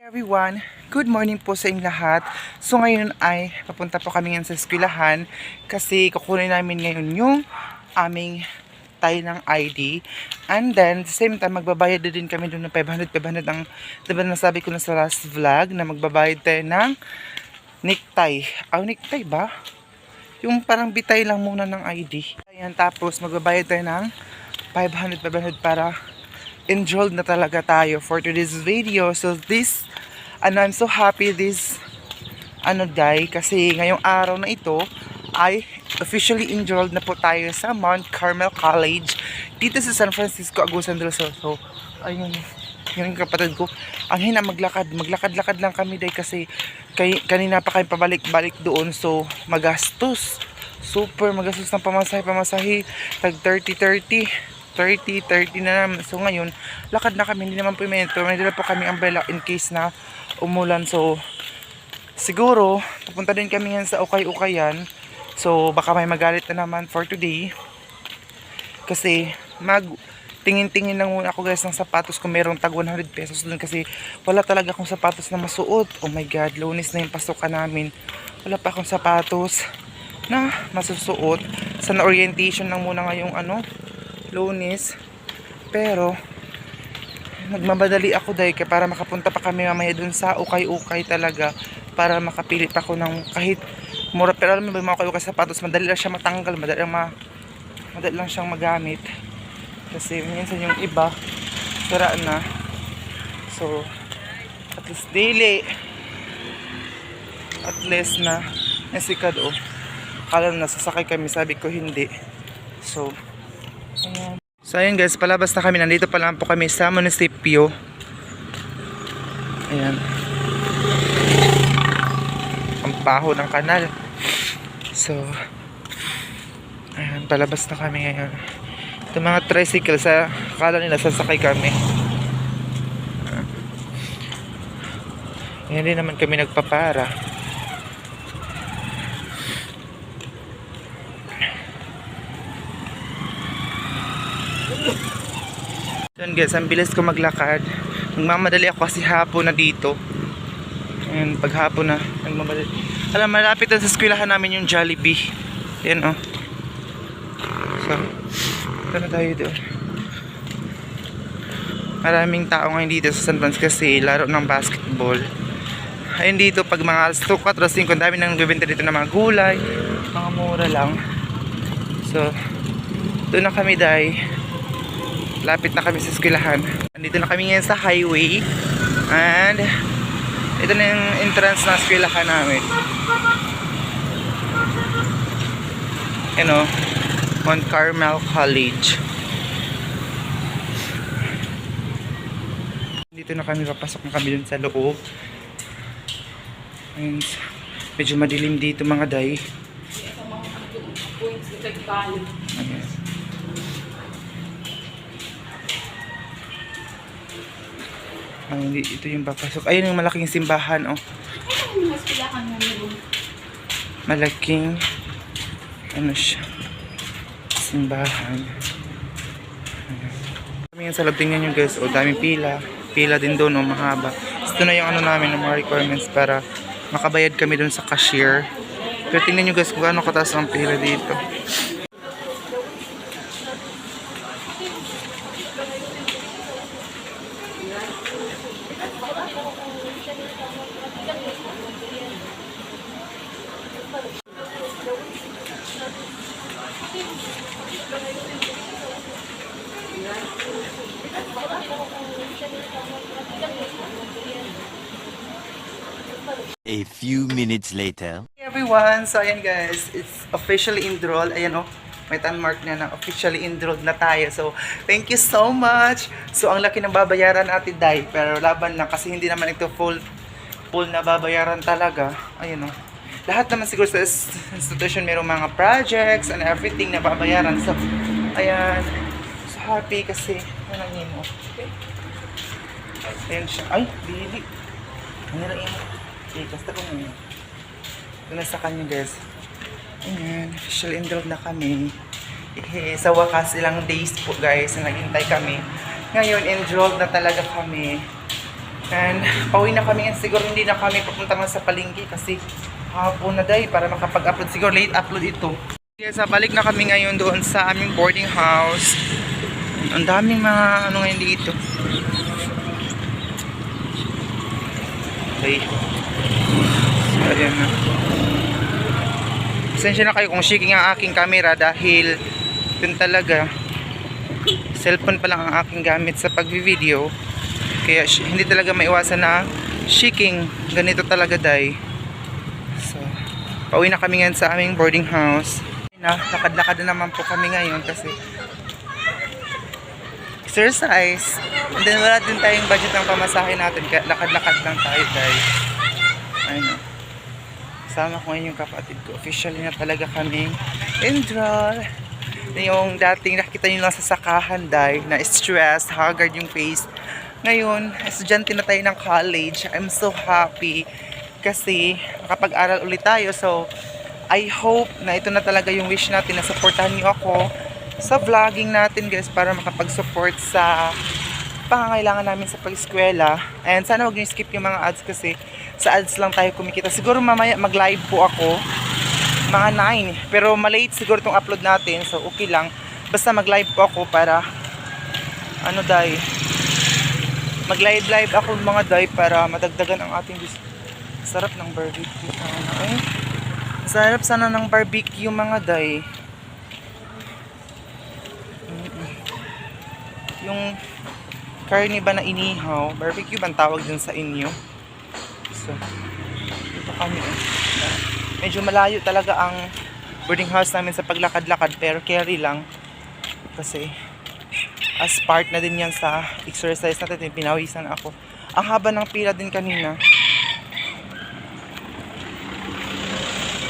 Everyone, good morning po sa inyong lahat. So ngayon ay papunta po kami ngayon sa eskwelahan kasi kukunin namin ngayon yung aming tayo ng ID. And then, the same time, magbabayad din kami doon ng 500 ang, diba nasabi ko na sa last vlog na magbabayad tayo ng necktie. Necktie ba? Yung parang bitay lang muna ng ID. Ayan, tapos magbabayad tayo ng 500 para enrolled na talaga tayo for today's video. So this, I'm so happy this, day, kasi ngayong araw na ito ay officially enrolled na po tayo sa Mount Carmel College dito sa San Francisco, Agusan del Sur. So, ayun, yung kapatid ko, ang hina maglakad-lakad lang kami dahil kasi kanina pa kayo pabalik-balik doon, so magastos, super magastos ng pamasahe, tag 30 na naman. So ngayon, lakad na kami, hindi naman po may dala po kami umbrella in case na umulan. So siguro, pupunta din kami yan sa ukay-ukayan. So baka may magalit na naman for today. Kasi tingin-tingin lang muna ako guys ng sapatos kung merong tag 100 pesos dun kasi wala talaga akong sapatos na masuot. Oh my god, Lunes na yung pasukan namin. Wala pa akong sapatos na masusuot. Sa orientation lang muna ngayong Lunes, pero nagmamadali ako dahil para makapunta pa kami mamaya dun sa ukay-ukay talaga para makapili pa ako ng kahit mura. Pero alam mo ba yung mga ukay-ukay sapatos, madali lang siya matanggal, madali lang siyang magamit kasi minsan yung iba sira na. So at least na nasikad. Akala na sasakay kami, sabi ko hindi. So ayan. So ayun guys, palabas na kami. Nandito pa lang po kami sa munisipyo. Ayan. Ang baho ng kanal. So ayan, palabas na kami ngayon. Ito mga tricycle, akala nila sasakay kami. Ayan din naman kami nagpapara. Yun guys, ang bilis ko maglakad. Nagmamadali ako kasi hapon na dito. Ayan, pag hapon na nagmamadali. Alam, malapit na sa eskwelahan namin yung Jollibee. Ayan So, ito na tayo doon. Maraming tao ngayon dito sa San Francisco kasi laro ng basketball. Ayun dito, pag mga alas 2, 4, 5, ang dami nang nagbibenta dito ng mga gulay. Mga mura lang. So, doon na kami dahil lapit na kami sa eskwelahan. Andito na kami ngayon sa highway. And ito na yung entrance ng eskwelahan namin. Mount Carmel College. Dito na kami, papasok na kami dun sa loob. And medyo madilim dito mga day. Ayan. Ito yung papasok. Ayun yung malaking simbahan. Malaking siya, simbahan. Kami yung sa loob, tingnan nyo guys. Daming pila din doon, mahaba. Ito na yung namin, ng mga requirements para makabayad kami doon sa cashier. Pero tingnan nyo guys kung gaano kataas ang pila dito. A few minutes later. Hey everyone, so ayan guys, it's officially enrolled. Ayan may tanmark na officially enrolled na tayo. So thank you so much. So ang laki ng babayaran natin dahil, pero laban lang kasi hindi naman ito full na babayaran talaga. Ayun lahat naman siguro sa institution mayroong mga projects and everything na babayaran. So ayan, so happy kasi nanangin mo. Ayan siya. Ay, dili. Nanirain mo. Basta ko ngayon. Ito na sa kanya guys. Ayan, official enrolled na kami. Sa wakas, ilang days po guys na naghintay kami. Ngayon, enrolled na talaga kami. And pauwi na kami ngayon. Siguro hindi na kami papunta nga sa palengke kasi hapon na day para makapag-upload. Siguro late upload ito. Yes, balik na kami ngayon doon sa aming boarding house. Ang daming mga ano ngayon dito. Okay. So, ayan na. Pasensya na kayo kung shaking ang aking camera dahil yun talaga. Cellphone pa lang ang aking gamit sa pag-video. Kaya hindi talaga maiwasan na shaking. Ganito talaga day. So, pauwi na kami ngayon sa aming boarding house. Lakad-lakad na naman po kami ngayon kasi exercise. And then wala din tayong budget ng pamasahe natin. Kaya lakad-lakad lang tayo day. Ayun. Kasama ko ngayon yung kapatid ko. Officially na talaga kaming enroll. Yung dating nakita nyo lang sa sakahan day na stress, haggard yung face. Ngayon, estudyante na tayo ng college. I'm so happy kasi makapag-aral ulit tayo. So, I hope na ito na talaga yung wish natin na supportahan niyo ako sa vlogging natin guys para makapag-support sa pangangailangan namin sa pag-eskwela. And sana huwag niyo skip yung mga ads kasi sa ads lang tayo kumikita. Siguro mamaya mag-live po ako mga 9. Pero malate siguro itong upload natin. So okay lang. Basta mag-live po ako para ano day. Mag-live ako mga day para madagdagan ang ating sarap ng barbecue. Sarap sana ng barbecue mga day. Yung karne ba na inihaw, barbecue ba ang tawag dun sa inyo? So, dito kami. Medyo malayo talaga ang boarding house namin sa paglakad-lakad pero carry lang. Kasi as part na din yan sa exercise natin, pinawisan ako. Ang haba ng pila din kanina.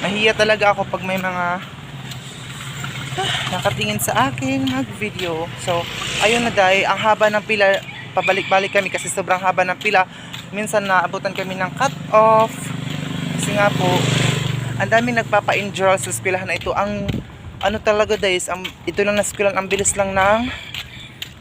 Nahiya talaga ako pag may mga nakatingin sa akin mag-video. So, ayun na day, ang haba ng pila, pabalik-balik kami kasi sobrang haba ng pila. Minsan naabutan kami ng cut-off. Kasi nga po, ang daming nagpapa-enroll sa eskwelahan na ito. Ang ano talaga guys, ito lang na eskwelahan, ang bilis lang ng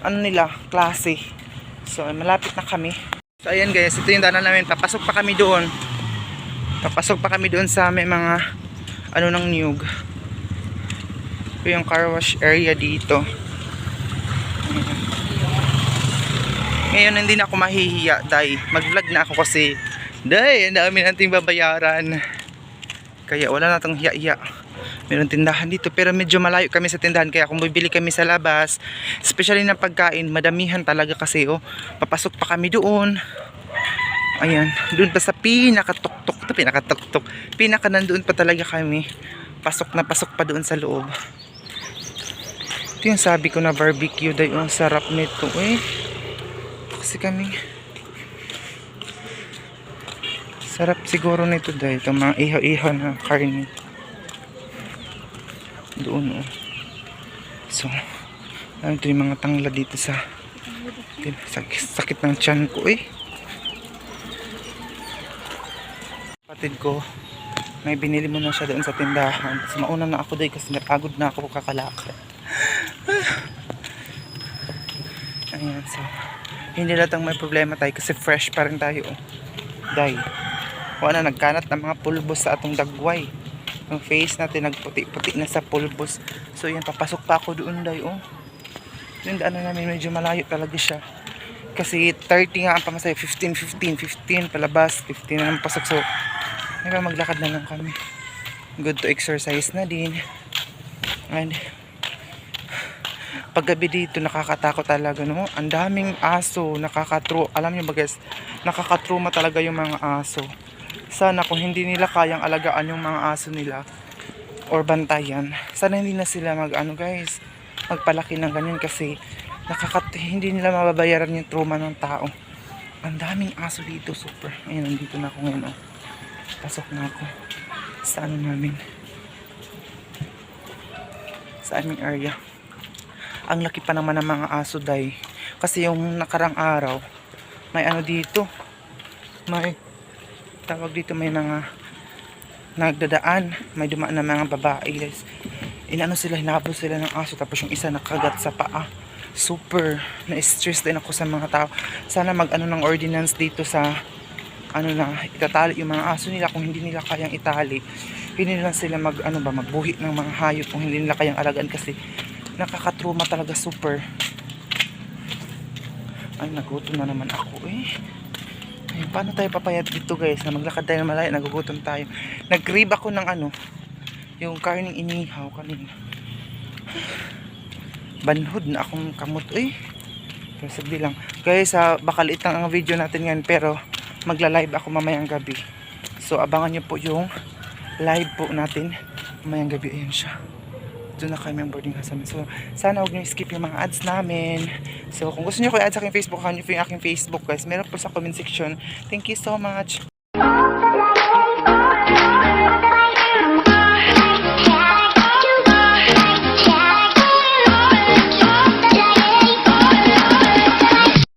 ano nila, klase. So, malapit na kami. So, ayan guys, ito yung daanan namin. Papasok pa kami doon. Papasok pa kami doon sa may mga ano ng niyog. Ito yung car wash area dito. Ngayon hindi na ako mahihiya dahil mag-vlog na ako kasi dahil ang dami nating babayaran. Kaya wala na tong hiya-hiya. Meron tindahan dito pero medyo malayo kami sa tindahan kaya kung bibili kami sa labas, especially ng pagkain, madamihan talaga kasi oh. Papasok pa kami doon. Ayan, doon pa sa pinakatuktok, pinaka nandoon pa talaga kami. Pasok na pasok pa doon sa loob. Ito yung sabi ko na barbecue dahil ang sarap nito eh. Kasi kami sarap siguro nito dahil itong mga ihaw-ihaw na karne. Doon oh. So, ito yung mga tangla dito sa sakit ng tiyan ko eh. Kapatid ko, may binili mo na siya doon sa tindahan. Kasi mauna na ako doon kasi napagod na ako kakalakad. Ayan, so hindi latang may problema tayo kasi fresh pa rin tayo. Dahil wala na nagkanat ng mga pulbos sa atong dagway. Yung face natin nagputi-puti na sa pulbos. So yan, papasok pa ako doon dahil oh. Yung daanan namin medyo malayo talaga siya. Kasi 30 nga ang pamasahe, 15 palabas, 15 na naman pasok. So maglakad na lang kami. Good to exercise na din. And paggabi dito nakakatakot talaga no. Ang daming aso, alam niyo ba guys, nakakatruma talaga yung mga aso. Sana kung hindi nila kayang alagaan yung mga aso nila or bantayan, sana hindi na sila guys, magpalaki ng ganyan kasi hindi nila mababayaran yung trauma ng tao. Ang daming aso dito, super. Ayun, nandito na ako ngayon oh. Pasok na ako sa ano namin, sa aming area. Ang laki pa naman ng mga aso day. Kasi yung nakarang araw may ano dito, may tawag dito, may mga nagdadaan, may dumaan na mga babae guys. Inano sila, hinabol sila ng aso tapos yung isa nakagat sa paa. super na-stress din ako sa mga tao. Sana mag-ano ng ordinance dito sa ano na itatali yung mga aso nila kung hindi nila kayang itali. Hindi lang sila magbuhi ng mga hayop kung hindi nila kayang alagaan kasi nakakatruma talaga super. Ay, nagutom na naman ako eh. Ay, paano tayo papayat dito guys na maglakad tayo na malayo, nagugutom tayo. Nag-crave ako ng yung karning inihaw kanina. Banhod na akong kamot eh. Pero sagdi lang. Guys, baka liit lang ang video natin ngayon pero magla-live ako mamayang gabi. So abangan nyo po yung live po natin mamayang gabi. Ayan siya. Doon na kami ang boarding house namin. So sana huwag nyo skip yung mga ads namin. So kung gusto nyo ko i-add sa aking Facebook account, yung aking Facebook guys, meron po sa comment section. Thank you so much.